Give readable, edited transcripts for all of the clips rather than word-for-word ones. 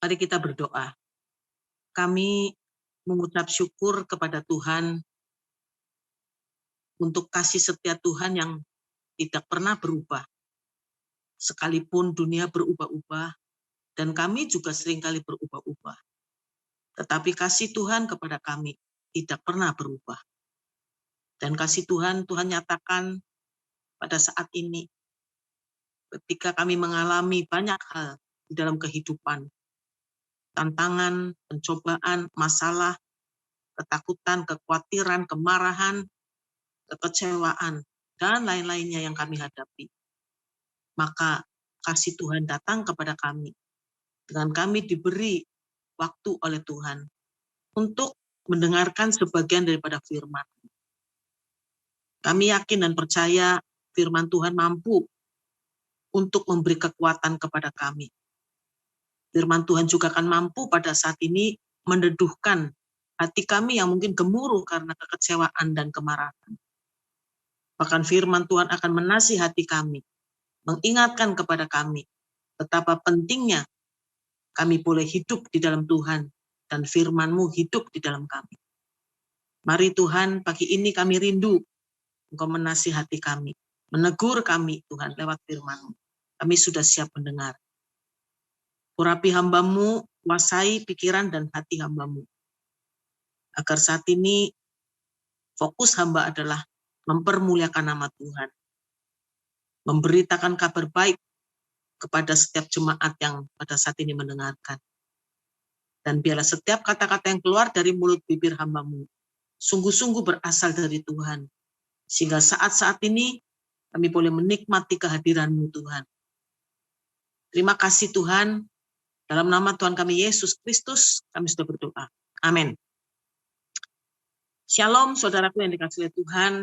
Mari kita berdoa. Kami mengucap syukur kepada Tuhan untuk kasih setia Tuhan yang tidak pernah berubah. Sekalipun dunia berubah-ubah, dan kami juga seringkali berubah-ubah. Tetapi kasih Tuhan kepada kami tidak pernah berubah. Dan kasih Tuhan nyatakan pada saat ini, ketika kami mengalami banyak hal di dalam kehidupan, tantangan, pencobaan, masalah, ketakutan, kekhawatiran, kemarahan, kekecewaan, dan lain-lainnya yang kami hadapi. Maka kasih Tuhan datang kepada kami. Dengan kami diberi waktu oleh Tuhan untuk mendengarkan sebagian daripada firman. Kami yakin dan percaya firman Tuhan mampu untuk memberi kekuatan kepada kami. Firman Tuhan juga akan mampu pada saat ini meneduhkan hati kami yang mungkin gemuruh karena kekecewaan dan kemarahan. Bahkan firman Tuhan akan menasihati kami, mengingatkan kepada kami betapa pentingnya kami boleh hidup di dalam Tuhan dan firman-Mu hidup di dalam kami. Mari Tuhan, pagi ini kami rindu Engkau menasihati kami, menegur kami Tuhan lewat firman-Mu. Kami sudah siap mendengar. Urapi hamba-Mu, kuasai pikiran dan hati hamba-Mu. Agar saat ini fokus hamba adalah mempermuliakan nama Tuhan. Memberitakan kabar baik kepada setiap jemaat yang pada saat ini mendengarkan. Dan biarlah setiap kata-kata yang keluar dari mulut bibir hamba-Mu sungguh-sungguh berasal dari Tuhan. Sehingga saat-saat ini kami boleh menikmati kehadiran-Mu Tuhan. Terima kasih Tuhan. Dalam nama Tuhan kami Yesus Kristus kami sudah berdoa. Amin. Shalom saudaraku yang dikasihi oleh Tuhan.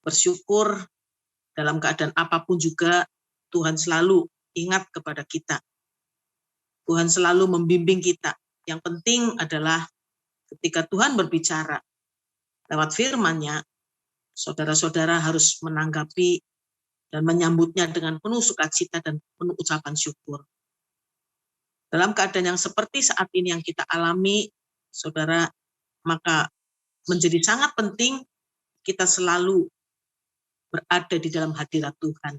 Bersyukur dalam keadaan apapun juga Tuhan selalu ingat kepada kita. Tuhan selalu membimbing kita. Yang penting adalah ketika Tuhan berbicara lewat firman-Nya, saudara-saudara harus menanggapi dan menyambutnya dengan penuh sukacita dan penuh ucapan syukur. Dalam keadaan yang seperti saat ini yang kita alami, saudara, maka menjadi sangat penting kita selalu berada di dalam hadirat Tuhan.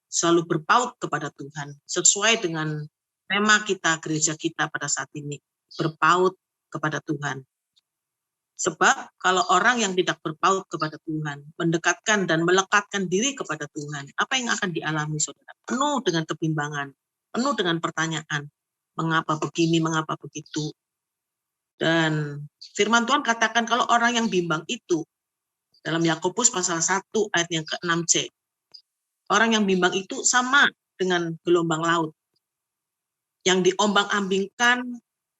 Selalu berpaut kepada Tuhan, sesuai dengan tema kita, gereja kita pada saat ini, berpaut kepada Tuhan. Sebab kalau orang yang tidak berpaut kepada Tuhan, mendekatkan dan melekatkan diri kepada Tuhan, apa yang akan dialami saudara? Penuh dengan kebimbangan, penuh dengan pertanyaan, mengapa begini, mengapa begitu. Dan firman Tuhan katakan kalau orang yang bimbang itu, dalam Yakobus pasal 1 ayat yang ke-6c, orang yang bimbang itu sama dengan gelombang laut, yang diombang-ambingkan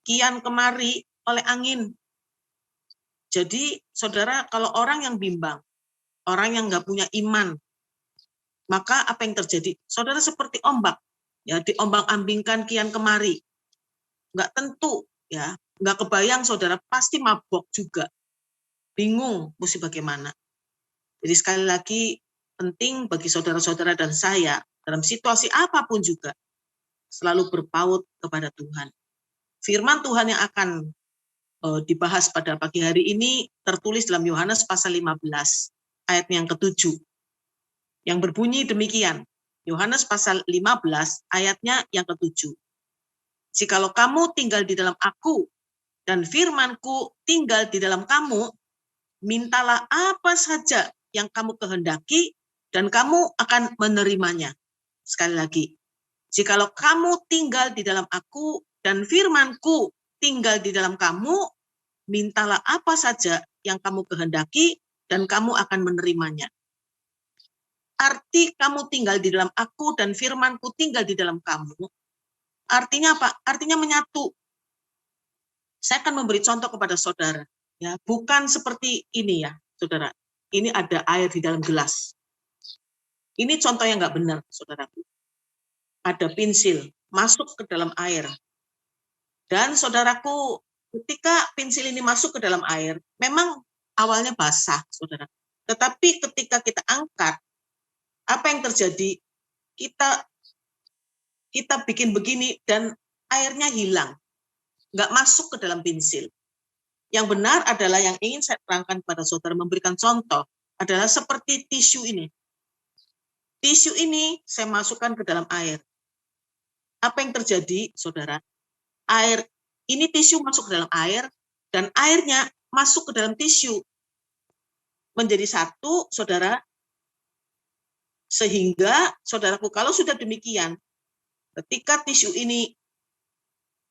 kian kemari oleh angin. Jadi, saudara, kalau orang yang bimbang, orang yang nggak punya iman, maka apa yang terjadi? Saudara seperti ombak, ya diombang-ambingkan kian kemari. Nggak tentu, ya nggak kebayang saudara, pasti mabok juga. Bingung mesti bagaimana. Jadi sekali lagi, penting bagi saudara-saudara dan saya, dalam situasi apapun juga, selalu berpaut kepada Tuhan. Firman Tuhan yang akan dibahas pada pagi hari ini tertulis dalam Yohanes pasal 15 ayat yang ke-7 yang berbunyi demikian. Yohanes pasal 15 ayatnya yang ke-7. Jikalau kamu tinggal di dalam aku dan firman-Ku tinggal di dalam kamu, mintalah apa saja yang kamu kehendaki dan kamu akan menerimanya. Sekali lagi, jikalau kamu tinggal di dalam aku dan firman-Ku tinggal di dalam kamu, mintalah apa saja yang kamu kehendaki dan kamu akan menerimanya. Arti kamu tinggal di dalam aku dan firman-Ku tinggal di dalam kamu, artinya apa? Artinya menyatu. Saya akan memberi contoh kepada saudara. Ya, bukan seperti ini ya, saudara. Ini ada air di dalam gelas. Ini contoh yang nggak benar, saudaraku. Ada pensil masuk ke dalam air. Dan saudaraku, ketika pensil ini masuk ke dalam air, memang awalnya basah, saudara. Tetapi ketika kita angkat, apa yang terjadi? Kita bikin begini dan airnya hilang, nggak masuk ke dalam pensil. Yang benar adalah yang ingin saya terangkan pada saudara, memberikan contoh, adalah seperti tisu ini. Tisu ini saya masukkan ke dalam air. Apa yang terjadi, saudara? Air ini, tisu masuk ke dalam air, dan airnya masuk ke dalam tisu. Menjadi satu, saudara. Sehingga, saudaraku, kalau sudah demikian, ketika tisu ini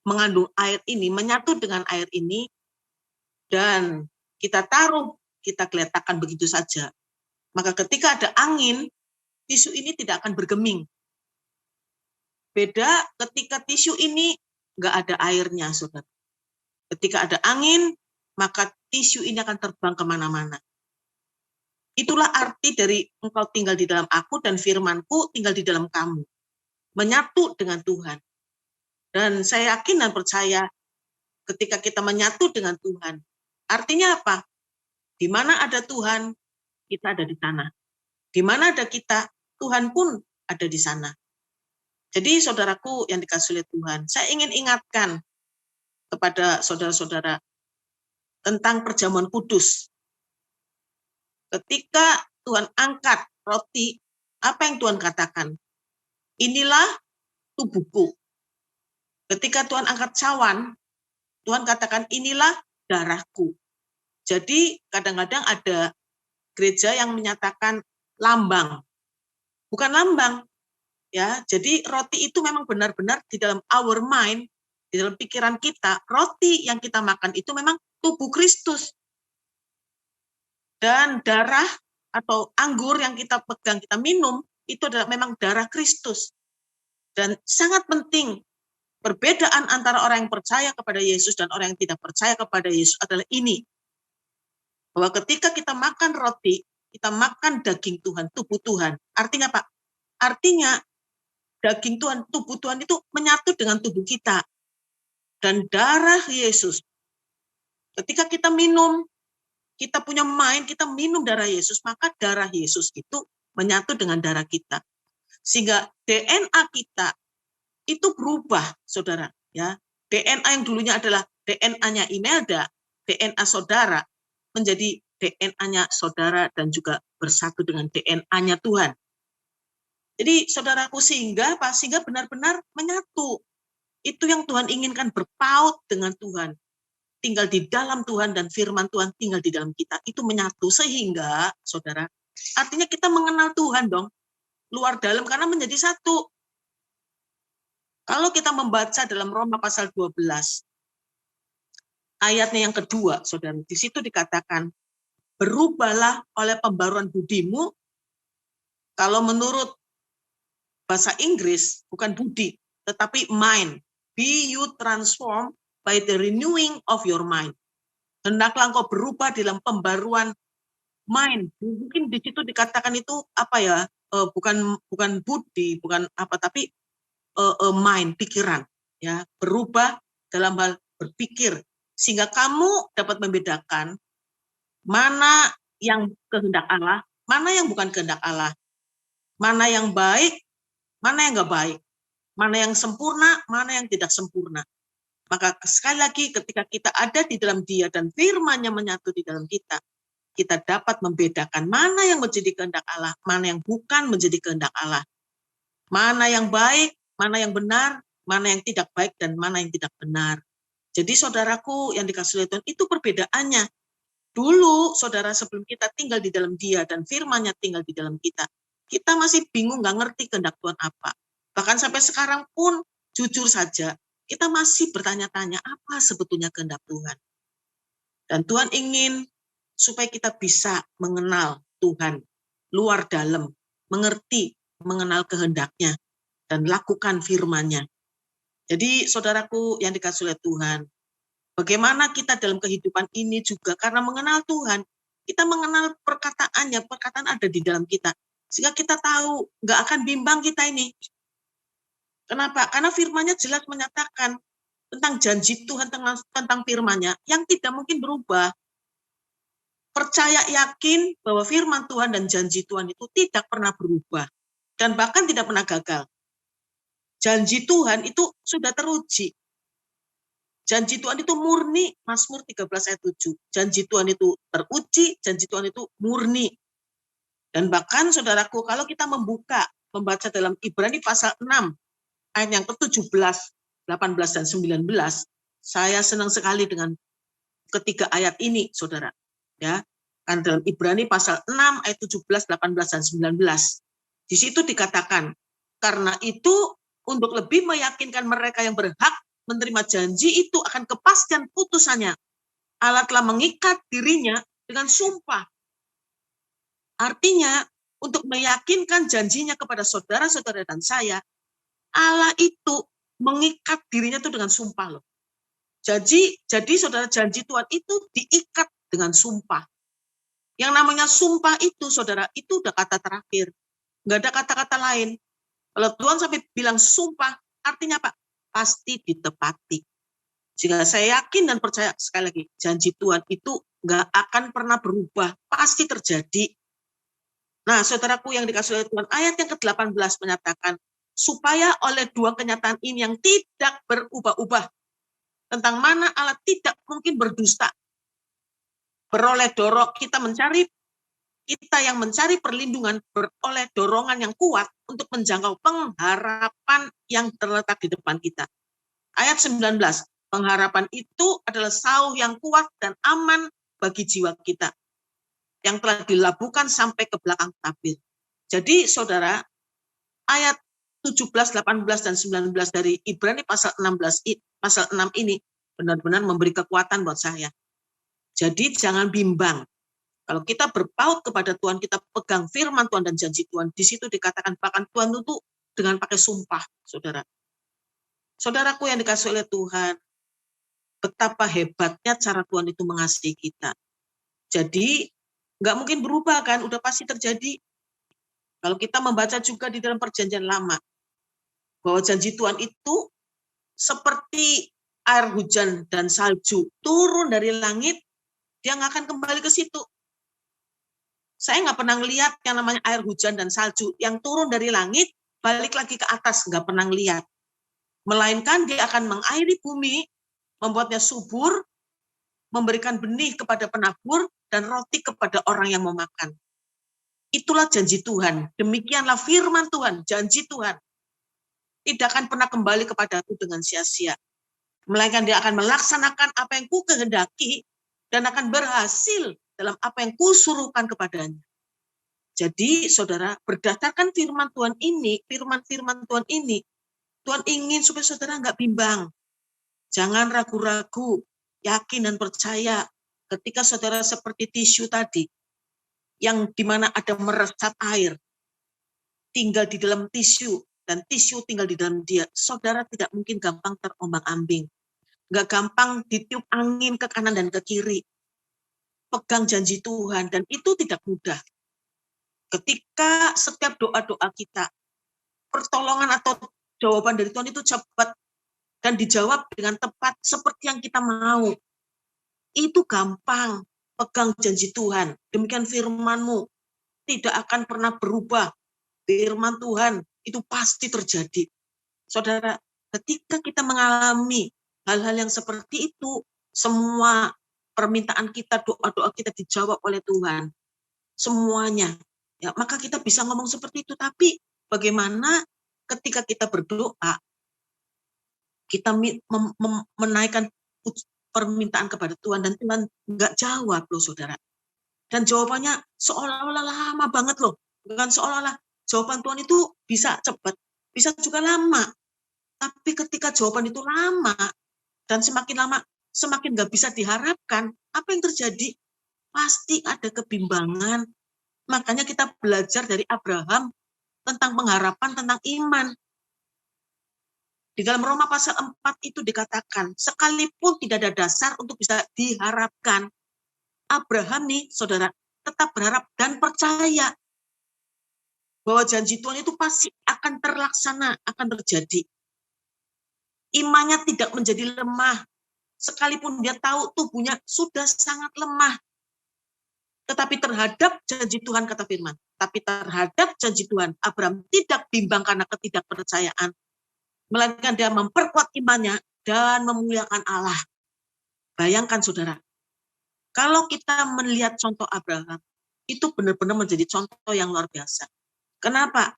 mengandung air ini, menyatu dengan air ini, dan kita taruh, kita geletakkan begitu saja, maka ketika ada angin, tisu ini tidak akan bergeming. Beda ketika tisu ini nggak ada airnya, saudara. Ketika ada angin, maka tisu ini akan terbang kemana-mana. Itulah arti dari engkau tinggal di dalam aku dan firmanku tinggal di dalam kamu. Menyatu dengan Tuhan. Dan saya yakin dan percaya ketika kita menyatu dengan Tuhan, artinya apa? Di mana ada Tuhan, kita ada di sana. Di mana ada kita, Tuhan pun ada di sana. Jadi saudaraku yang dikasihi oleh Tuhan, saya ingin ingatkan kepada saudara-saudara tentang perjamuan kudus. Ketika Tuhan angkat roti, apa yang Tuhan katakan? Inilah tubuhku. Ketika Tuhan angkat cawan, Tuhan katakan inilah darahku. Jadi kadang-kadang ada gereja yang menyatakan lambang. Bukan lambang. Ya, jadi roti itu memang benar-benar di dalam our mind, di dalam pikiran kita, roti yang kita makan itu memang tubuh Kristus. Dan darah atau anggur yang kita pegang, kita minum, itu adalah memang darah Kristus. Dan sangat penting, perbedaan antara orang yang percaya kepada Yesus dan orang yang tidak percaya kepada Yesus adalah ini. Bahwa ketika kita makan roti, kita makan daging Tuhan, tubuh Tuhan. Artinya apa? Artinya daging Tuhan, tubuh Tuhan itu menyatu dengan tubuh kita. Dan darah Yesus, ketika kita minum, kita punya mind, kita minum darah Yesus, maka darah Yesus itu menyatu dengan darah kita. Sehingga DNA kita itu berubah, saudara. Ya, DNA yang dulunya adalah DNA-nya Imelda, DNA saudara, menjadi DNA-nya saudara dan juga bersatu dengan DNA-nya Tuhan. Jadi saudaraku, sehingga apa? Sehingga benar-benar menyatu. Itu yang Tuhan inginkan, berpaut dengan Tuhan. Tinggal di dalam Tuhan dan firman Tuhan tinggal di dalam kita. Itu menyatu sehingga, saudara, artinya kita mengenal Tuhan dong. Luar dalam karena menjadi satu. Kalau kita membaca dalam Roma pasal 12, ayatnya yang kedua, saudara, di situ dikatakan, berubahlah oleh pembaruan budimu. Kalau menurut bahasa Inggris, bukan budi, tetapi mind. Be you transformed by the renewing of your mind. Hendaklah engkau berubah dalam pembaruan mind. Mungkin di situ dikatakan itu apa ya? Bukan budi, bukan apa, tapi mind, pikiran, ya, berubah dalam hal berpikir, sehingga kamu dapat membedakan mana yang kehendak Allah, mana yang bukan kehendak Allah, mana yang baik, mana yang nggak baik, mana yang sempurna, mana yang tidak sempurna. Maka sekali lagi ketika kita ada di dalam Dia dan firman-Nya menyatu di dalam kita, kita dapat membedakan mana yang menjadi kehendak Allah, mana yang bukan menjadi kehendak Allah, mana yang baik, mana yang benar, mana yang tidak baik, dan mana yang tidak benar. Jadi saudaraku yang dikasihi oleh Tuhan, itu perbedaannya. Dulu, saudara, sebelum kita tinggal di dalam Dia dan firman-Nya tinggal di dalam kita masih bingung, nggak ngerti kehendak Tuhan apa. Bahkan sampai sekarang pun, jujur saja, kita masih bertanya-tanya apa sebetulnya kehendak Tuhan. Dan Tuhan ingin supaya kita bisa mengenal Tuhan luar dalam, mengerti, mengenal kehendak-Nya, dan lakukan firman-Nya. Jadi saudaraku yang dikasihi oleh Tuhan, bagaimana kita dalam kehidupan ini juga karena mengenal Tuhan, kita mengenal perkataannya, perkataan ada di dalam kita. Sehingga kita tahu, nggak akan bimbang kita ini. Kenapa? Karena firman-Nya jelas menyatakan tentang janji Tuhan, tentang firman-Nya yang tidak mungkin berubah. Percaya yakin bahwa firman Tuhan dan janji Tuhan itu tidak pernah berubah. Dan bahkan tidak pernah gagal. Janji Tuhan itu sudah teruji. Janji Tuhan itu murni, Mazmur 13 ayat 7. Janji Tuhan itu teruji, janji Tuhan itu murni. Dan bahkan saudaraku, kalau kita membaca dalam Ibrani pasal 6, ayat yang ke-17, 18, dan 19, saya senang sekali dengan ketiga ayat ini, saudara. Ya, kan dalam Ibrani pasal 6, ayat 17, 18, dan 19. Di situ dikatakan, karena itu untuk lebih meyakinkan mereka yang berhak menerima janji itu akan kepastian putusannya, Allah telah mengikat dirinya dengan sumpah. Artinya, untuk meyakinkan janjinya kepada saudara-saudara dan saya, Allah itu mengikat dirinya itu dengan sumpah loh. Jadi saudara, janji Tuhan itu diikat dengan sumpah. Yang namanya sumpah itu, saudara, itu udah kata terakhir. Nggak ada kata-kata lain. Kalau Tuhan sampai bilang sumpah, artinya apa? Pasti ditepati. Jika saya yakin dan percaya, sekali lagi, janji Tuhan itu nggak akan pernah berubah, pasti terjadi. Nah, saudaraku yang dikasih oleh Tuhan, ayat yang ke-18 menyatakan, supaya oleh dua kenyataan ini yang tidak berubah-ubah, tentang mana Allah tidak mungkin berdusta, beroleh dorong, kita yang mencari perlindungan beroleh dorongan yang kuat untuk menjangkau pengharapan yang terletak di depan kita. Ayat 19, pengharapan itu adalah sauh yang kuat dan aman bagi jiwa kita, yang telah dilabuhkan sampai ke belakang tabir. Jadi saudara, ayat 17, 18, dan 19 dari Ibrani pasal 6 ini benar-benar memberi kekuatan buat saya. Jadi jangan bimbang. Kalau kita berpaut kepada Tuhan, kita pegang firman Tuhan dan janji Tuhan, di situ dikatakan bahkan Tuhan itu dengan pakai sumpah, saudara. Saudaraku yang dikasih oleh Tuhan, betapa hebatnya cara Tuhan itu mengasihi kita. Jadi, nggak mungkin berubah kan, udah pasti terjadi. Kalau kita membaca juga di dalam perjanjian lama, bahwa janji Tuhan itu seperti air hujan dan salju, turun dari langit, dia nggak akan kembali ke situ. Saya nggak pernah lihat yang namanya air hujan dan salju yang turun dari langit, balik lagi ke atas, nggak pernah lihat. Melainkan dia akan mengairi bumi, membuatnya subur, memberikan benih kepada penabur, dan roti kepada orang yang mau makan. Itulah janji Tuhan. Demikianlah firman Tuhan, janji Tuhan. Tidak akan pernah kembali kepadaku dengan sia-sia. Melainkan dia akan melaksanakan apa yang ku kehendaki, dan akan berhasil dalam apa yang kusuruhkan kepadanya. Jadi, saudara, berdasarkan firman Tuhan ini, firman-firman Tuhan ini, Tuhan ingin supaya saudara nggak bimbang. Jangan ragu-ragu, yakin dan percaya. Ketika saudara seperti tisu tadi, yang dimana ada meresap air, tinggal di dalam tisu, dan tisu tinggal di dalam dia, saudara tidak mungkin gampang terombang-ambing. Nggak gampang ditiup angin ke kanan dan ke kiri. Pegang janji Tuhan, dan itu tidak mudah. Ketika setiap doa-doa kita, pertolongan atau jawaban dari Tuhan itu cepat, dan dijawab dengan tepat seperti yang kita mau. Itu gampang, pegang janji Tuhan. Demikian firman-Mu, tidak akan pernah berubah. Firman Tuhan itu pasti terjadi. Saudara, ketika kita mengalami hal-hal yang seperti itu, semua permintaan kita, doa-doa kita dijawab oleh Tuhan. Semuanya. Ya, maka kita bisa ngomong seperti itu. Tapi bagaimana ketika kita berdoa, kita menaikkan permintaan kepada Tuhan, dan Tuhan nggak jawab loh, saudara. Dan jawabannya seolah-olah lama banget loh. Bukan seolah-olah jawaban Tuhan itu bisa cepat, bisa juga lama. Tapi ketika jawaban itu lama, dan semakin lama, semakin nggak bisa diharapkan, apa yang terjadi? Pasti ada kebimbangan. Makanya kita belajar dari Abraham tentang pengharapan, tentang iman. Di dalam Roma pasal 4 itu dikatakan, sekalipun tidak ada dasar untuk bisa diharapkan, Abraham nih, saudara, tetap berharap dan percaya bahwa janji Tuhan itu pasti akan terlaksana, akan terjadi. Imannya tidak menjadi lemah, sekalipun dia tahu tubuhnya sudah sangat lemah. Tetapi terhadap janji Tuhan, kata firman, tapi terhadap janji Tuhan, Abraham tidak bimbang karena ketidakpercayaan. melainkan dia memperkuat imannya dan memuliakan Allah. Bayangkan saudara, kalau kita melihat contoh Abraham, itu benar-benar menjadi contoh yang luar biasa. Kenapa?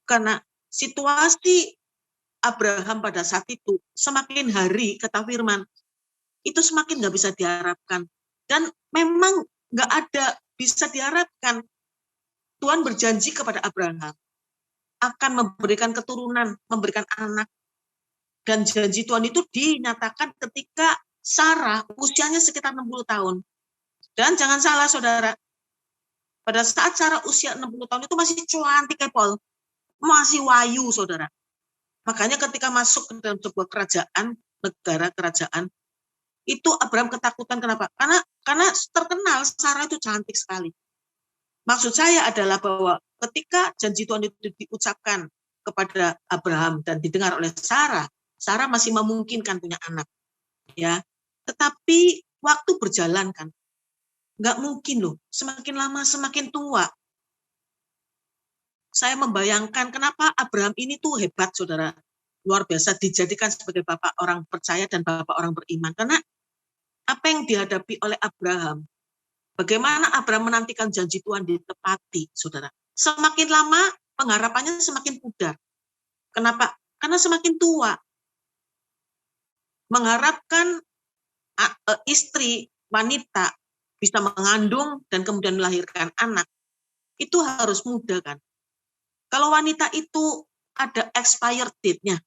Karena situasi Abraham pada saat itu, semakin hari, kata firman, itu semakin nggak bisa diharapkan. Dan memang nggak ada bisa diharapkan. Tuhan berjanji kepada Abraham akan memberikan keturunan, memberikan anak. Dan janji Tuhan itu dinyatakan ketika Sarah usianya sekitar 60 tahun. Dan jangan salah saudara, pada saat Sarah usia 60 tahun itu masih cantik kayak Paul. Masih wayu saudara. Makanya ketika masuk ke dalam sebuah kerajaan, negara kerajaan, itu Abraham ketakutan. Kenapa? Karena terkenal Sarah itu cantik sekali. Maksud saya adalah bahwa ketika janji Tuhan itu diucapkan kepada Abraham dan didengar oleh Sarah, Sarah masih memungkinkan punya anak. Ya, tetapi waktu berjalan kan, nggak mungkin loh, semakin lama semakin tua. Saya membayangkan kenapa Abraham ini tuh hebat, saudara. Luar biasa, dijadikan sebagai bapak orang percaya dan bapak orang beriman. Karena apa yang dihadapi oleh Abraham, bagaimana Abraham menantikan janji Tuhan ditepati, saudara. Semakin lama, pengharapannya semakin pudar. Kenapa? Karena semakin tua. Mengharapkan istri, wanita, bisa mengandung dan kemudian melahirkan anak, itu harus muda kan. Kalau wanita itu ada expired date-nya,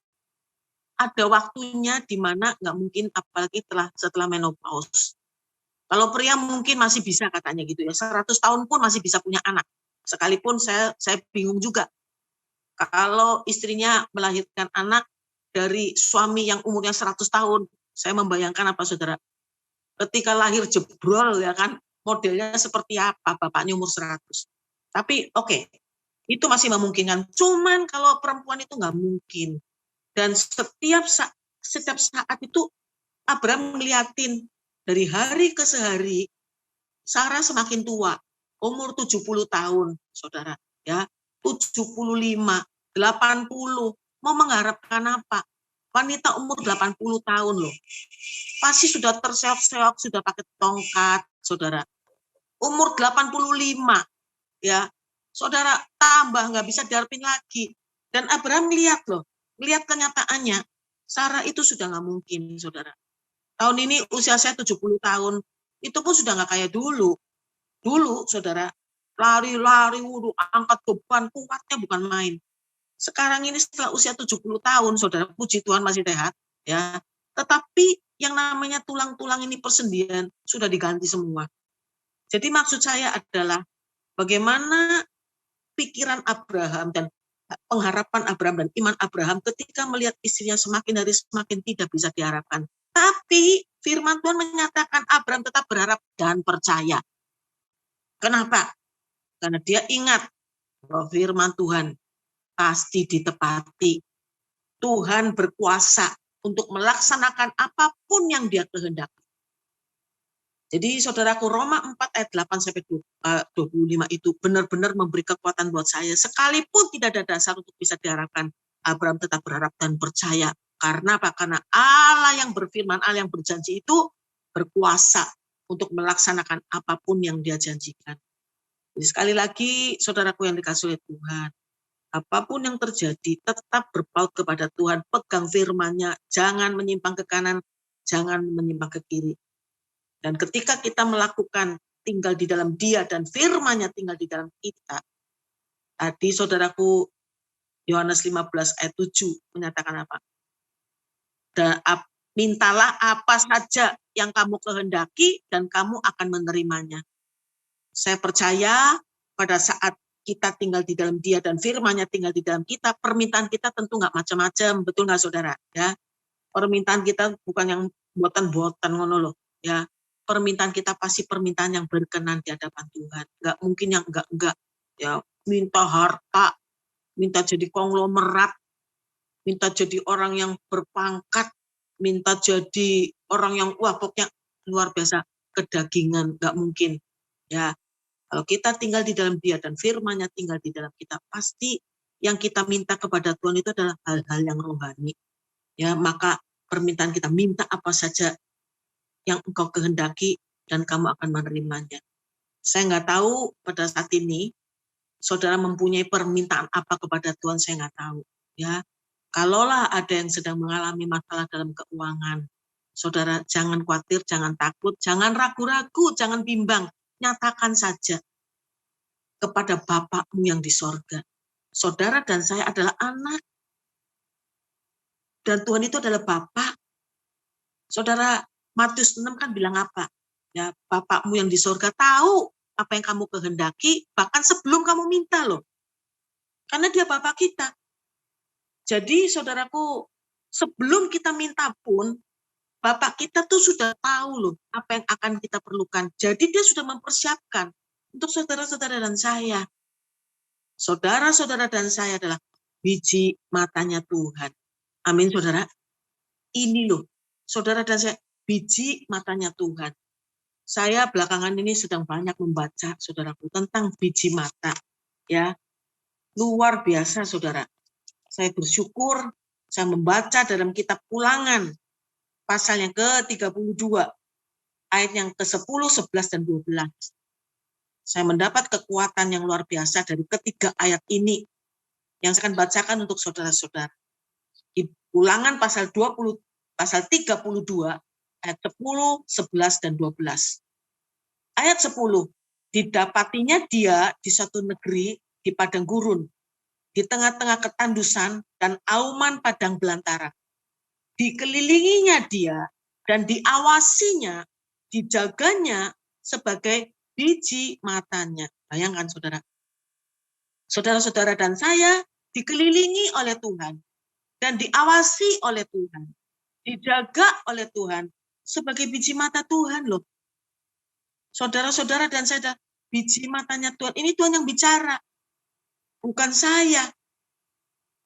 ada waktunya di mana nggak mungkin, apalagi setelah menopause. Kalau pria mungkin masih bisa katanya gitu ya, 100 tahun pun masih bisa punya anak. Sekalipun saya bingung juga. Kalau istrinya melahirkan anak dari suami yang umurnya 100 tahun, saya membayangkan apa saudara? Ketika lahir jebrol ya kan, modelnya seperti apa bapaknya umur 100. Tapi oke. Itu masih memungkinkan. Cuman kalau perempuan itu nggak mungkin. Dan setiap saat itu Abraham ngeliatin dari hari ke sehari Sarah semakin tua, umur 70 tahun, saudara, ya. 75, 80, mau mengharapkan apa? Wanita umur 80 tahun loh. Pasti sudah terseok-seok, sudah pakai tongkat, saudara. Umur 85, ya. Saudara, tambah nggak bisa diharapin lagi. Dan Abraham lihat loh, lihat kenyataannya, Sarah itu sudah nggak mungkin, saudara. Tahun ini usia saya 70 tahun, itu pun sudah nggak kayak dulu. Dulu, saudara, lari-lari, angkat beban, kuatnya bukan main. Sekarang ini setelah usia 70 tahun, saudara, puji Tuhan masih sehat, ya. Tetapi yang namanya tulang-tulang ini persendian sudah diganti semua. Jadi maksud saya adalah bagaimana pikiran Abraham dan pengharapan Abraham dan iman Abraham ketika melihat istrinya semakin hari semakin tidak bisa diharapkan. Tapi firman Tuhan menyatakan Abraham tetap berharap dan percaya. Kenapa? Karena dia ingat bahwa firman Tuhan pasti ditepati. Tuhan berkuasa untuk melaksanakan apapun yang dia kehendaki. Jadi saudaraku, Roma 4 ayat 8 sampai 25 itu benar-benar memberi kekuatan buat saya. Sekalipun tidak ada dasar untuk bisa diharapkan, Abraham tetap berharap dan percaya. Karena apa? Karena Allah yang berfirman, Allah yang berjanji itu berkuasa untuk melaksanakan apapun yang dia janjikan. Jadi sekali lagi, saudaraku yang dikasihi oleh Tuhan, apapun yang terjadi, tetap berpaut kepada Tuhan, pegang firman-Nya, jangan menyimpang ke kanan, jangan menyimpang ke kiri. Dan ketika kita melakukan tinggal di dalam Dia dan firman-Nya tinggal di dalam kita, tadi saudaraku Yohanes 15 ayat 7 menyatakan apa? Dan mintalah apa saja yang kamu kehendaki dan kamu akan menerimanya. Saya percaya pada saat kita tinggal di dalam Dia dan firman-Nya tinggal di dalam kita, permintaan kita tentu nggak macam-macam, betul nggak saudara? Ya, permintaan kita bukan yang buatan-buatan ngono loh, ya. Permintaan kita pasti permintaan yang berkenan di hadapan Tuhan. Nggak mungkin yang enggak. Ya, minta harta, minta jadi konglomerat, minta jadi orang yang berpangkat, minta jadi orang yang pokoknya luar biasa kedagingan, nggak mungkin. Ya, kalau kita tinggal di dalam Dia dan firman-Nya tinggal di dalam kita, pasti yang kita minta kepada Tuhan itu adalah hal-hal yang rohani. Ya, maka permintaan kita, minta apa saja yang engkau kehendaki dan kamu akan menerimanya. Saya nggak tahu pada saat ini saudara mempunyai permintaan apa kepada Tuhan, saya nggak tahu. Ya, kalaulah ada yang sedang mengalami masalah dalam keuangan, saudara jangan khawatir, jangan takut, jangan ragu-ragu, jangan bimbang. Nyatakan saja kepada Bapakmu yang di sorga. Saudara dan saya adalah anak, dan Tuhan itu adalah Bapa. Saudara, Matius 6 kan bilang apa? Ya, Bapakmu yang di sorga tahu apa yang kamu kehendaki, bahkan sebelum kamu minta loh. Karena dia Bapa kita. Jadi saudaraku, sebelum kita minta pun, Bapak kita tuh sudah tahu loh apa yang akan kita perlukan. Jadi dia sudah mempersiapkan untuk saudara-saudara dan saya. Saudara-saudara dan saya adalah biji matanya Tuhan. Amin, saudara. Ini loh, saudara dan saya, biji matanya Tuhan. Saya belakangan ini sedang banyak membaca, saudaraku, tentang biji mata. Ya, luar biasa, saudara. Saya bersyukur, saya membaca dalam kitab Ulangan, pasal yang ke-32, ayat yang ke-10, 11, dan 12. Saya mendapat kekuatan yang luar biasa dari ketiga ayat ini, yang saya akan bacakan untuk saudara-saudara. Di Ulangan pasal 20, pasal 32, ayat 10, 11, dan 12. Ayat 10, didapatinya dia di satu negeri di padang gurun, di tengah-tengah ketandusan dan auman padang belantara. Dikelilinginya dia dan diawasinya, dijaganya sebagai biji matanya. Bayangkan saudara. Saudara-saudara dan saya dikelilingi oleh Tuhan dan diawasi oleh Tuhan, dijaga oleh Tuhan sebagai biji mata Tuhan loh. Saudara-saudara dan saya, biji matanya Tuhan. Ini Tuhan yang bicara, bukan saya.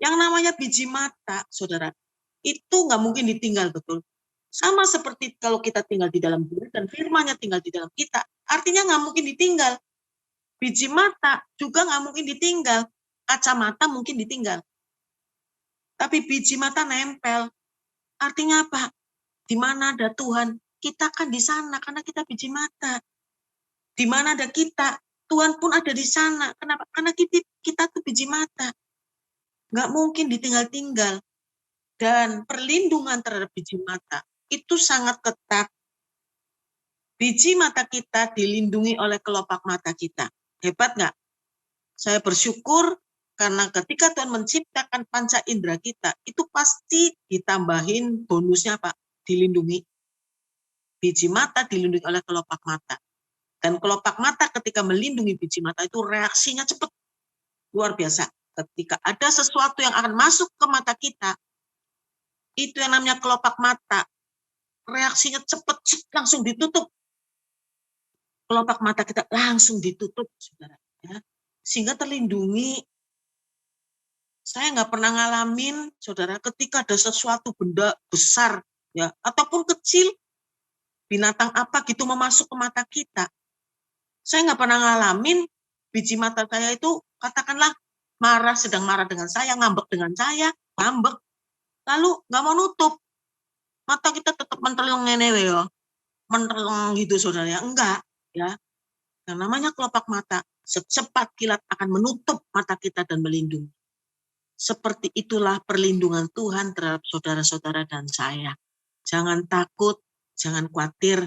Yang namanya biji mata, saudara, itu nggak mungkin ditinggal, betul. Sama seperti kalau kita tinggal di dalam Dia dan firman-Nya tinggal di dalam kita, artinya nggak mungkin ditinggal. Biji mata juga nggak mungkin ditinggal. Kacamata mungkin ditinggal. Tapi biji mata nempel. Artinya apa? Di mana ada Tuhan, kita kan di sana karena kita biji mata. Di mana ada kita, Tuhan pun ada di sana. Kenapa? Karena kita tuh biji mata. Nggak mungkin ditinggal-tinggal. Dan perlindungan terhadap biji mata itu sangat ketat. Biji mata kita dilindungi oleh kelopak mata kita. Hebat nggak? Saya bersyukur karena ketika Tuhan menciptakan panca indera kita, itu pasti ditambahin bonusnya, Pak, dilindungi. Biji mata dilindungi oleh kelopak mata. Dan kelopak mata ketika melindungi biji mata itu reaksinya cepat. Luar biasa. Ketika ada sesuatu yang akan masuk ke mata kita, itu yang namanya kelopak mata, reaksinya cepat, langsung ditutup. Kelopak mata kita langsung ditutup, saudara. Ya. Sehingga terlindungi. Saya nggak pernah ngalamin, saudara, ketika ada sesuatu benda besar, ya, ataupun kecil, binatang apa gitu memasuk ke mata kita. Saya nggak pernah ngalamin biji mata saya itu, katakanlah marah, sedang marah dengan saya, ngambek dengan saya, ngambek, lalu nggak mau nutup. Mata kita tetap mentelung nenewe ya, mentelung gitu saudara ya, enggak ya. Yang namanya kelopak mata secepat kilat akan menutup mata kita dan melindungi. Seperti itulah perlindungan Tuhan terhadap saudara-saudara dan saya. Jangan takut, jangan khawatir,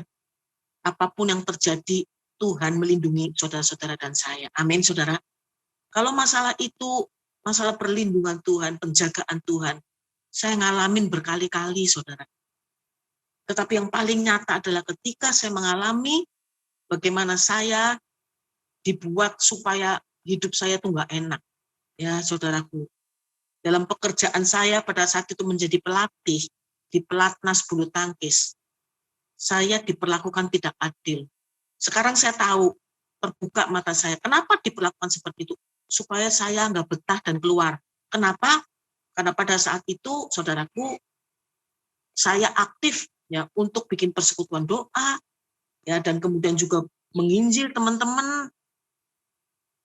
apapun yang terjadi, Tuhan melindungi saudara-saudara dan saya. Amin, saudara. Kalau masalah itu, masalah perlindungan Tuhan, penjagaan Tuhan, saya ngalamin berkali-kali, saudara. Tetapi yang paling nyata adalah ketika saya mengalami bagaimana saya dibuat supaya hidup saya itu nggak enak. Ya, saudaraku. Dalam pekerjaan saya pada saat itu menjadi pelatih di pelatnas bulu tangkis, saya diperlakukan tidak adil. Sekarang saya tahu, terbuka mata saya. Kenapa diperlakukan seperti itu? Supaya saya nggak betah dan keluar. Kenapa? Karena pada saat itu, saudaraku, saya aktif ya untuk bikin persekutuan doa, ya, dan kemudian juga menginjil teman-teman,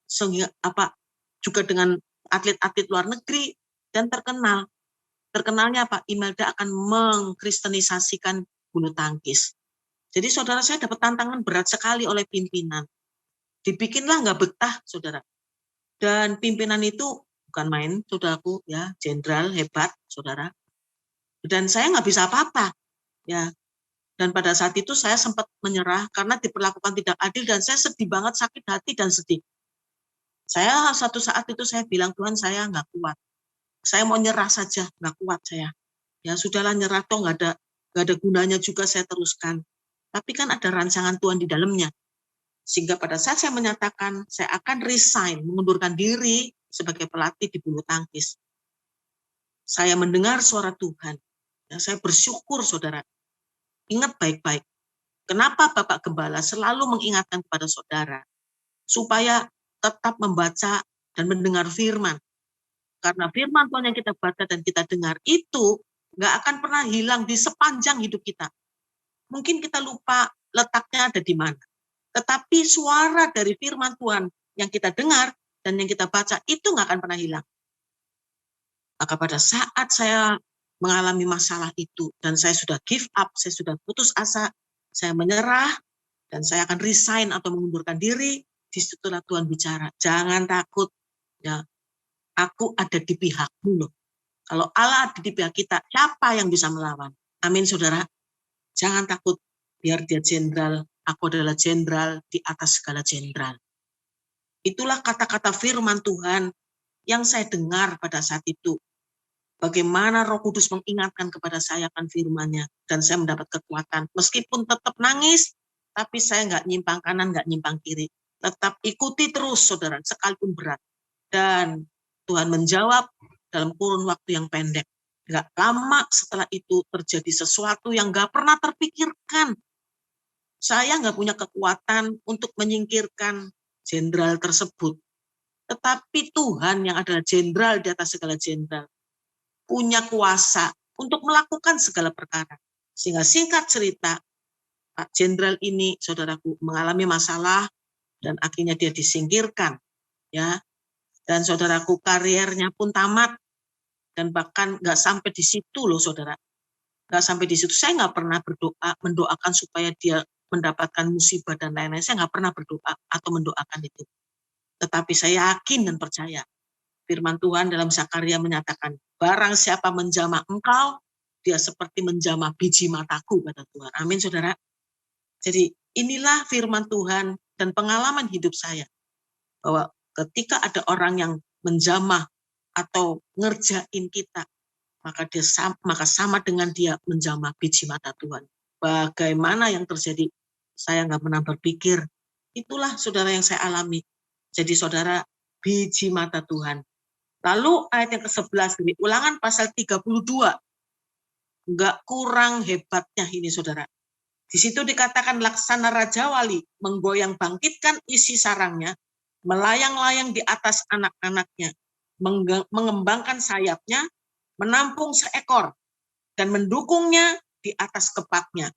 sehingga juga dengan atlet-atlet luar negeri dan terkenal. Terkenalnya apa? Imelda akan mengkristenisasikan bulu tangkis. Jadi saudara, saya dapat tantangan berat sekali oleh pimpinan. Dibikinlah nggak betah, saudara. Dan pimpinan itu bukan main, saudaraku, ya, jenderal hebat, saudara. Dan saya nggak bisa apa-apa, ya. Dan pada saat itu saya sempat menyerah karena diperlakukan tidak adil dan saya sedih banget, sakit hati dan sedih. Saya satu saat itu saya bilang, Tuhan, saya nggak kuat. Saya mau nyerah saja, nggak kuat saya. Ya sudahlah, nyerah toh nggak ada gunanya juga saya teruskan. Tapi kan ada rancangan Tuhan di dalamnya. Sehingga pada saat saya menyatakan saya akan resign, mengundurkan diri sebagai pelatih di bulu tangkis. Saya mendengar suara Tuhan. Ya, saya bersyukur, saudara. Ingat baik-baik. Kenapa Bapak Gembala selalu mengingatkan kepada saudara supaya tetap membaca dan mendengar firman. Karena firman Tuhan yang kita baca dan kita dengar itu nggak akan pernah hilang di sepanjang hidup kita. Mungkin kita lupa letaknya ada di mana. Tetapi suara dari firman Tuhan yang kita dengar dan yang kita baca itu nggak akan pernah hilang. Maka pada saat saya mengalami masalah itu dan saya sudah give up, saya sudah putus asa, saya menyerah dan saya akan resign atau mengundurkan diri, disitulah Tuhan bicara, jangan takut, ya, aku ada di pihakmu loh. Kalau Allah ada di pihak kita, siapa yang bisa melawan? Amin, saudara. Jangan takut, biar dia jenderal, aku adalah jenderal di atas segala jenderal. Itulah kata-kata firman Tuhan yang saya dengar pada saat itu. Bagaimana Roh Kudus mengingatkan kepada saya akan firman-Nya, dan saya mendapat kekuatan. Meskipun tetap nangis, tapi saya nggak nyimpang kanan, nggak nyimpang kiri. Tetap ikuti terus, saudara, sekalipun berat. Dan Tuhan menjawab dalam kurun waktu yang pendek. Nggak lama setelah itu terjadi sesuatu yang nggak pernah terpikirkan. Saya nggak punya kekuatan untuk menyingkirkan jenderal tersebut. Tetapi Tuhan yang adalah jenderal di atas segala jenderal, punya kuasa untuk melakukan segala perkara. Sehingga singkat cerita, Pak Jenderal ini, saudaraku, mengalami masalah dan akhirnya dia disingkirkan. Ya, dan saudaraku, karirnya pun tamat. Dan bahkan nggak sampai di situ loh, saudara. Nggak sampai di situ. Saya nggak pernah berdoa, mendoakan supaya dia mendapatkan musibah dan lain-lain. Saya nggak pernah berdoa atau mendoakan itu. Tetapi saya yakin dan percaya. Firman Tuhan dalam Zakaria menyatakan, barang siapa menjamah engkau, dia seperti menjamah biji mataku, kata Tuhan. Amin, saudara. Jadi inilah firman Tuhan dan pengalaman hidup saya. Bahwa ketika ada orang yang menjamah atau ngerjain kita, maka sama dengan dia menjamah biji mata Tuhan. Bagaimana yang terjadi? Saya nggak pernah berpikir. Itulah, saudara, yang saya alami. Jadi, saudara, biji mata Tuhan. Lalu ayat yang ke-11 dari Ulangan pasal 32. Nggak kurang hebatnya ini, saudara. Di situ dikatakan laksana Raja Wali menggoyang bangkitkan isi sarangnya, melayang-layang di atas anak-anaknya, mengembangkan sayapnya, menampung seekor, dan mendukungnya di atas kepaknya.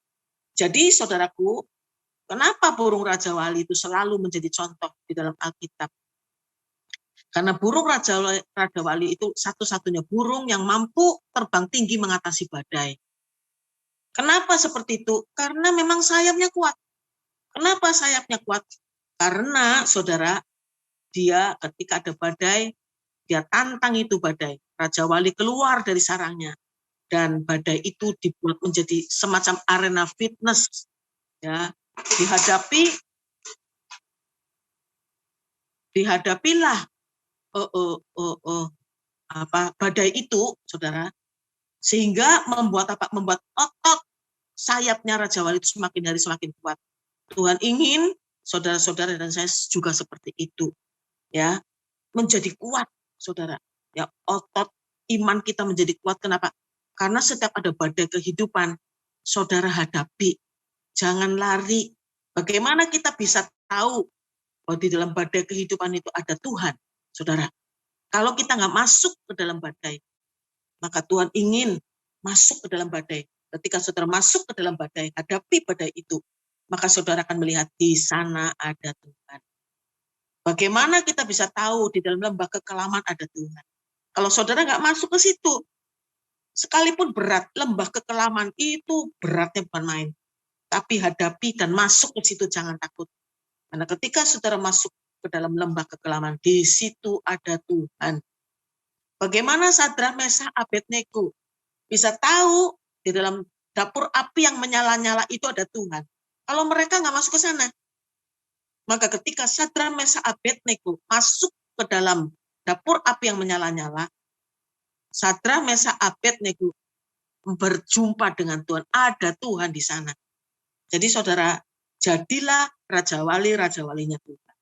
Jadi, saudaraku, kenapa burung Raja Wali itu selalu menjadi contoh di dalam Alkitab? Karena burung Raja Wali itu satu-satunya burung yang mampu terbang tinggi mengatasi badai. Kenapa seperti itu? Karena memang sayapnya kuat. Kenapa sayapnya kuat? Karena, saudara, dia ketika ada badai, dia tantang itu badai. Raja Wali keluar dari sarangnya. Dan badai itu dibuat menjadi semacam arena fitness. Ya, dihadapilah badai itu, saudara, sehingga membuat otot sayapnya Raja Wali itu semakin hari semakin kuat. Tuhan ingin saudara-saudara dan saya juga seperti itu, ya, menjadi kuat, saudara. Ya, otot iman kita menjadi kuat. Kenapa? Karena setiap ada badai kehidupan, saudara hadapi, jangan lari. Bagaimana kita bisa tahu bahwa di dalam badai kehidupan itu ada Tuhan, saudara? Kalau kita nggak masuk ke dalam badai, maka Tuhan ingin masuk ke dalam badai. Ketika saudara masuk ke dalam badai, hadapi badai itu, maka saudara akan melihat di sana ada Tuhan. Bagaimana kita bisa tahu di dalam lembah kekelaman ada Tuhan? Kalau saudara nggak masuk ke situ, sekalipun berat, lembah kekelaman itu beratnya bukan main. Tapi hadapi dan masuk ke situ, jangan takut. Karena ketika saudara masuk ke dalam lembah kekelaman, di situ ada Tuhan. Bagaimana Sadrak, Meshach, Abednego bisa tahu di dalam dapur api yang menyala-nyala itu ada Tuhan? Kalau mereka nggak masuk ke sana, maka ketika Sadrak, Meshach, Abednego masuk ke dalam dapur api yang menyala-nyala, Sadrak, Meshach, Abednego berjumpa dengan Tuhan. Ada Tuhan di sana. Jadi saudara, jadilah raja walinya Tuhan.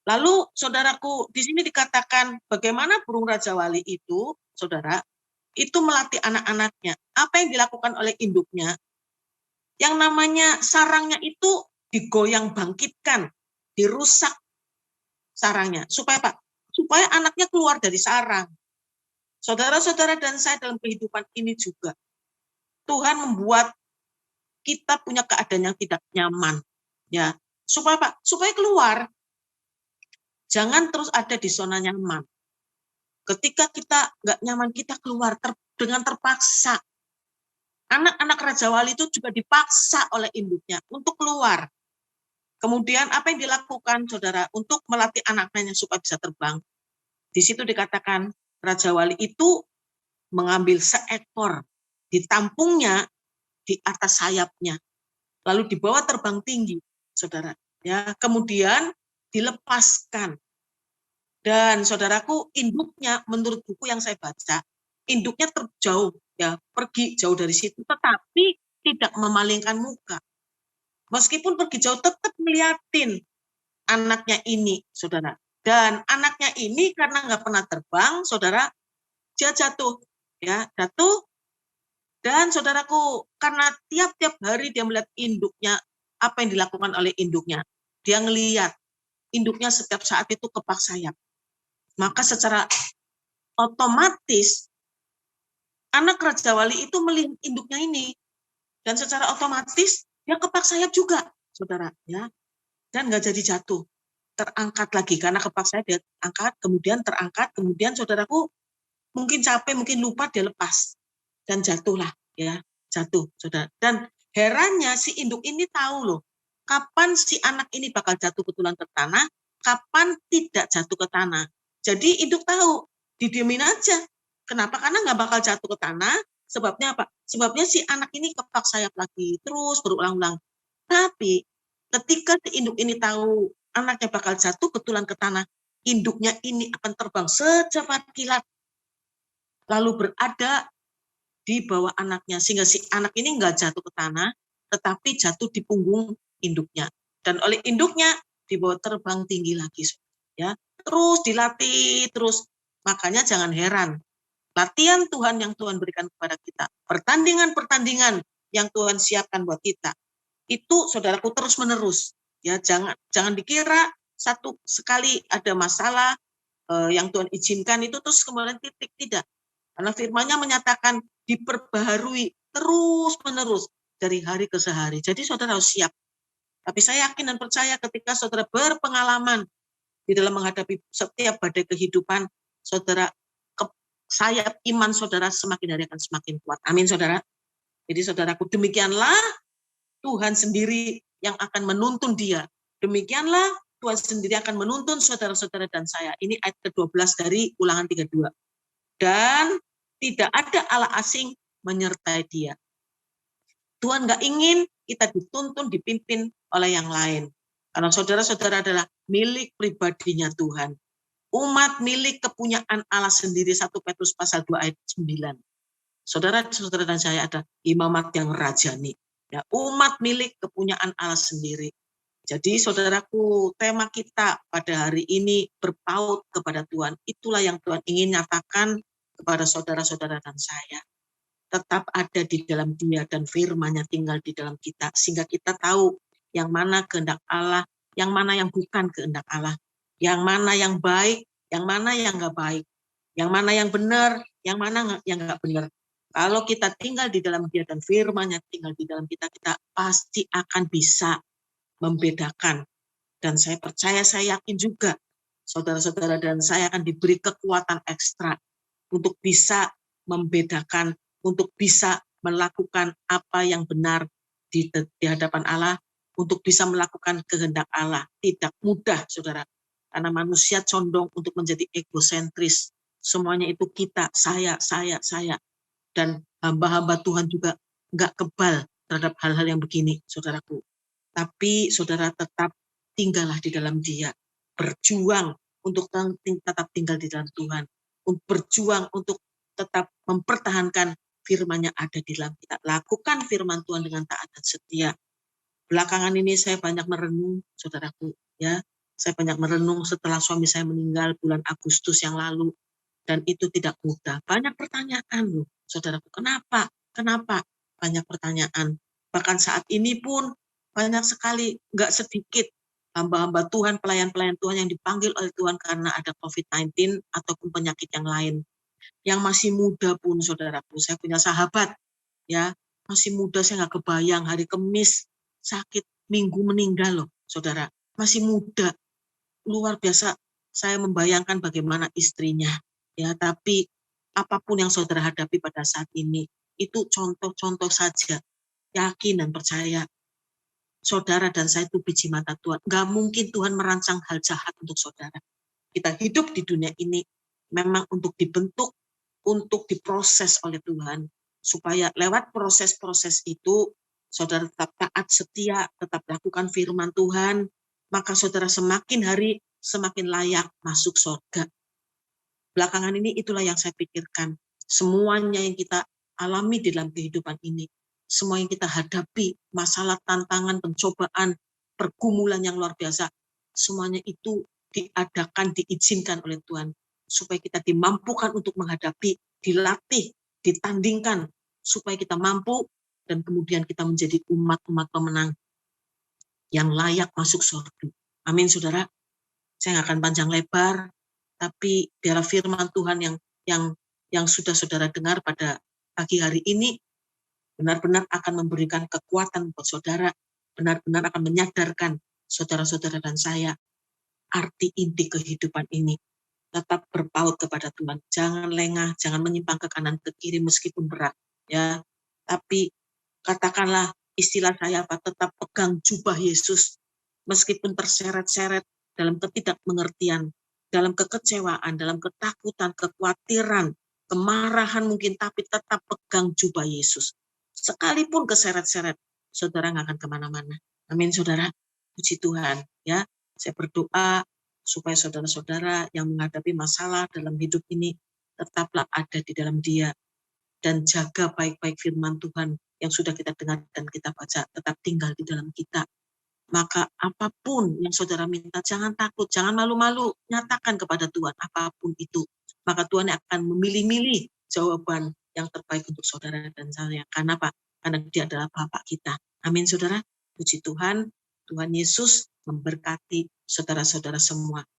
Lalu saudaraku, di sini dikatakan bagaimana burung raja wali itu, saudara, itu melatih anak-anaknya. Apa yang dilakukan oleh induknya? Yang namanya sarangnya itu digoyang bangkitkan, dirusak sarangnya. Supaya apa? Supaya anaknya keluar dari sarang. Saudara-saudara dan saya dalam kehidupan ini juga, Tuhan membuat kita punya keadaan yang tidak nyaman. Ya, supaya apa? Supaya keluar. Jangan terus ada di zona nyaman. Ketika kita nggak nyaman, kita keluar dengan terpaksa. Anak-anak Raja Wali itu juga dipaksa oleh induknya untuk keluar. Kemudian apa yang dilakukan, saudara, untuk melatih anaknya supaya bisa terbang? Di situ dikatakan Raja Wali itu mengambil seekor, ditampungnya di atas sayapnya, lalu dibawa terbang tinggi, saudara. Ya, kemudian dilepaskan. Dan saudaraku, induknya menurut buku yang saya baca, induknya terjauh, ya, pergi jauh dari situ, tetapi tidak memalingkan muka. Meskipun pergi jauh, tetap melihatin anaknya ini, saudara. Dan anaknya ini karena nggak pernah terbang, saudara, dia jatuh, ya, jatuh. Dan saudaraku, karena tiap-tiap hari dia melihat induknya, apa yang dilakukan oleh induknya, dia ngelihat induknya setiap saat itu kepak sayap. Maka secara otomatis anak Raja Wali itu melihat induknya ini, dan secara otomatis dia kepak sayap juga, saudara, ya, dan nggak jadi jatuh, terangkat lagi karena kepak sayap dia angkat, kemudian terangkat, kemudian saudaraku mungkin capek, mungkin lupa, dia lepas dan jatuhlah, ya, jatuh, saudara. Dan herannya si induk ini tahu loh, kapan si anak ini bakal jatuh betulan ke tanah, kapan tidak jatuh ke tanah. Jadi induk tahu, didiemin aja. Kenapa? Karena nggak bakal jatuh ke tanah. Sebabnya apa? Sebabnya si anak ini kepak sayap lagi, terus berulang-ulang. Tapi ketika si induk ini tahu anaknya bakal jatuh betulan ke tanah, induknya ini akan terbang secepat kilat, lalu berada di bawah anaknya, sehingga si anak ini nggak jatuh ke tanah, tetapi jatuh di punggung induknya. Dan oleh induknya dibawa terbang tinggi lagi, ya. Terus dilatih, terus. Makanya jangan heran, latihan Tuhan yang Tuhan berikan kepada kita, pertandingan-pertandingan yang Tuhan siapkan buat kita, itu saudaraku terus menerus. Ya, jangan dikira satu sekali ada masalah yang Tuhan izinkan itu terus kemudian titik, tidak. Karena firman-Nya menyatakan diperbaharui terus menerus dari hari ke hari. Jadi saudara harus siap. Tapi saya yakin dan percaya ketika saudara berpengalaman di dalam menghadapi setiap badai kehidupan, saudara, sayap iman saudara semakin hari akan semakin kuat. Amin, saudara. Jadi saudaraku, demikianlah Tuhan sendiri yang akan menuntun dia. Demikianlah Tuhan sendiri akan menuntun saudara-saudara dan saya. Ini ayat ke-12 dari Ulangan 32. Dan tidak ada Allah asing menyertai dia. Tuhan nggak ingin kita dituntun, dipimpin oleh yang lain. Karena saudara-saudara adalah milik pribadinya Tuhan. Umat milik kepunyaan Allah sendiri, 1 Petrus pasal 2 ayat 9. Saudara-saudara dan saya ada imamat yang rajani. Ya, umat milik kepunyaan Allah sendiri. Jadi saudaraku, tema kita pada hari ini berpaut kepada Tuhan. Itulah yang Tuhan ingin nyatakan kepada saudara-saudara dan saya. Tetap ada di dalam Dia dan firman-Nya tinggal di dalam kita. Sehingga kita tahu yang mana kehendak Allah, yang mana yang bukan kehendak Allah. Yang mana yang baik, yang mana yang nggak baik. Yang mana yang benar, yang mana yang nggak benar. Kalau kita tinggal di dalam Dia dan firman-Nya tinggal di dalam kita, kita pasti akan bisa membedakan Dan saya percaya, saya yakin juga, saudara-saudara dan saya akan diberi kekuatan ekstra untuk bisa membedakan, untuk bisa melakukan apa yang benar di hadapan Allah, untuk bisa melakukan kehendak Allah. Tidak mudah, saudara. Karena manusia condong untuk menjadi egosentris. Semuanya itu kita, saya. Dan hamba-hamba Tuhan juga nggak kebal terhadap hal-hal yang begini, saudaraku. Tapi saudara tetap tinggallah di dalam Dia. Berjuang untuk tetap tinggal di dalam Tuhan. Berjuang untuk tetap mempertahankan firman-Nya ada di dalam kita. Lakukan firman Tuhan dengan taat dan setia. Belakangan ini saya banyak merenung, saudaraku, ya. Saya banyak merenung setelah suami saya meninggal bulan Agustus yang lalu, dan itu tidak mudah. Banyak pertanyaan loh, saudaraku. Kenapa? Kenapa? Banyak pertanyaan. Bahkan saat ini pun banyak sekali, nggak sedikit hamba-hamba Tuhan, pelayan-pelayan Tuhan yang dipanggil oleh Tuhan karena ada COVID-19 ataupun penyakit yang lain. Yang masih muda pun, saudaraku, saya punya sahabat, ya, masih muda, saya nggak kebayang, hari Kamis sakit, Minggu meninggal loh, saudara. Masih muda, luar biasa. Saya membayangkan bagaimana istrinya, ya. Tapi apapun yang saudara hadapi pada saat ini, itu contoh-contoh saja. Yakin dan percaya, saudara dan saya itu biji mata Tuhan. Nggak mungkin Tuhan merancang hal jahat untuk saudara. Kita hidup di dunia ini memang untuk dibentuk, untuk diproses oleh Tuhan, supaya lewat proses-proses itu, saudara tetap taat setia, tetap lakukan firman Tuhan, maka saudara semakin hari semakin layak masuk surga. Belakangan ini itulah yang saya pikirkan. Semuanya yang kita alami di dalam kehidupan ini, semua yang kita hadapi, masalah, tantangan, pencobaan, pergumulan yang luar biasa, semuanya itu diadakan, diizinkan oleh Tuhan, supaya kita dimampukan untuk menghadapi, dilatih, ditandingkan, supaya kita mampu, dan kemudian kita menjadi umat-umat pemenang yang layak masuk surga. Amin, saudara. Saya nggak akan panjang lebar, tapi biarlah firman Tuhan yang sudah saudara dengar pada pagi hari ini benar-benar akan memberikan kekuatan buat saudara, benar-benar akan menyadarkan saudara-saudara dan saya arti inti kehidupan ini. Tetap berpaut kepada Tuhan, jangan lengah, jangan menyimpang ke kanan ke kiri meskipun berat, ya. Tapi katakanlah istilah saya apa, tetap pegang jubah Yesus meskipun terseret-seret dalam ketidakmengertian, dalam kekecewaan, dalam ketakutan, kekhawatiran, kemarahan mungkin, tapi tetap pegang jubah Yesus. Sekalipun keseret-seret, saudara nggak akan kemana-mana. Amin, saudara. Puji Tuhan, ya. Saya berdoa supaya saudara-saudara yang menghadapi masalah dalam hidup ini tetaplah ada di dalam Dia, dan jaga baik-baik firman Tuhan yang sudah kita dengar dan kita baca, tetap tinggal di dalam kita. Maka apapun yang saudara minta, jangan takut, jangan malu-malu, nyatakan kepada Tuhan apapun itu. Maka Tuhan akan memilih-milih jawaban yang terbaik untuk saudara dan saya. Karena apa? Karena Dia adalah Bapa kita. Amin, saudara. Puji Tuhan, Tuhan Yesus memberkati saudara-saudara semua.